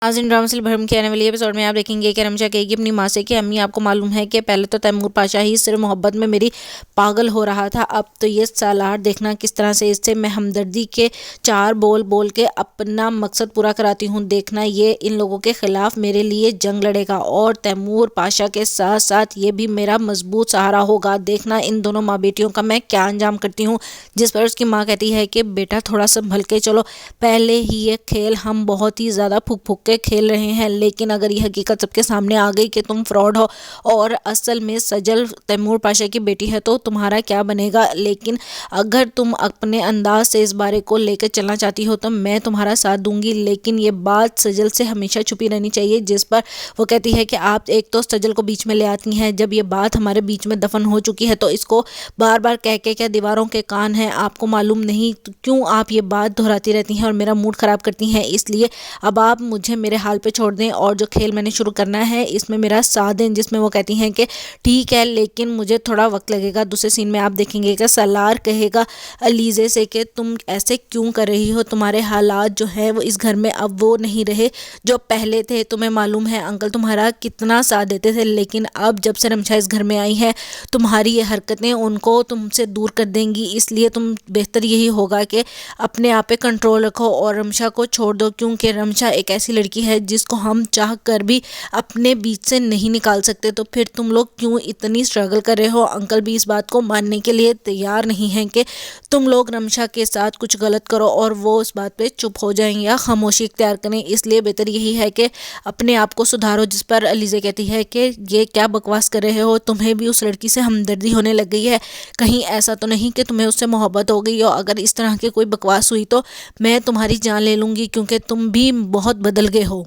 आज इन ड्रामा से भरम के आने वाली एपिसोड में आप देखेंगे कि रमशा कहेगी अपनी माँ से कि अम्मी आपको मालूम है कि पहले तो तैमूर पाशा ही सिर्फ मोहब्बत में मेरी पागल हो रहा था, अब तो ये सालार देखना किस तरह से इससे मैं हमदर्दी के चार बोल बोल के अपना मकसद पूरा कराती हूँ। देखना ये इन लोगों के खिलाफ मेरे लिए जंग लड़ेगा और तैमूर पाशा के साथ साथ ये भी मेरा मजबूत सहारा होगा। देखना इन दोनों माँ बेटियों का मैं क्या अंजाम करती हूँ। जिस पर उसकी माँ कहती है कि बेटा थोड़ा संभल के चलो, पहले ही ये खेल हम बहुत ही ज़्यादा फूक फूक के खेल रहे हैं, लेकिन अगर ये हकीकत सबके सामने आ गई कि तुम फ्रॉड हो और असल में सजल तैमूर पाशा की बेटी है तो तुम्हारा क्या बनेगा। लेकिन अगर तुम अपने अंदाज से इस बारे को लेकर चलना चाहती हो तो मैं तुम्हारा साथ दूंगी, लेकिन ये बात सजल से हमेशा छुपी रहनी चाहिए। जिस पर वो कहती है कि आप एक तो सजल को बीच में ले आती हैं, जब ये बात हमारे बीच में दफन हो चुकी है तो इसको बार बार कह के क्या दीवारों के कान हैं, आपको मालूम नहीं तो क्यों आप ये बात दोहराती रहती हैं और मेरा मूड ख़राब करती हैं। इसलिए अब आप मुझे मेरे हाल पे छोड़ दें और जो खेल मैंने शुरू करना है इसमें मेरा साथ दें। जिसमें वो कहती हैं कि ठीक है लेकिन मुझे थोड़ा वक्त लगेगा। दूसरे सीन में आप देखेंगे कि सालार कहेगा अलीज़े से कि तुम ऐसे क्यों कर रही हो, तुम्हारे हालात जो है वो इस घर में अब वो नहीं रहे जो पहले थे। तुम्हें मालूम है अंकल तुम्हारा कितना साथ देते थे, लेकिन अब जब से रमशा इस घर में आई है तुम्हारी ये हरकतें उनको तुमसे दूर कर देंगी। इसलिए तुम बेहतर यही होगा कि अपने आप पे कंट्रोल रखो और रमशा को छोड़ दो, क्योंकि रमशा एक ऐसी लड़की है जिसको हम चाह कर भी अपने बीच से नहीं निकाल सकते। तो फिर तुम लोग क्यों इतनी स्ट्रगल कर रहे हो। अंकल भी इस बात को मानने के लिए तैयार नहीं हैं कि तुम लोग रमशा के साथ कुछ गलत करो और वो उस बात पे चुप हो जाएं या खामोशी इख्तियार करें। इसलिए बेहतर यही है कि अपने आप को सुधारो। जिस पर अलीज़े कहती है कि ये क्या बकवास कर रहे हो, तुम्हें भी उस लड़की से हमदर्दी होने लग गई है, कहीं ऐसा तो नहीं कि तुम्हें उससे मोहब्बत हो गई हो। अगर इस तरह की कोई बकवास हुई तो मैं तुम्हारी जान ले लूँगी, क्योंकि तुम भी बहुत बदल गए हो।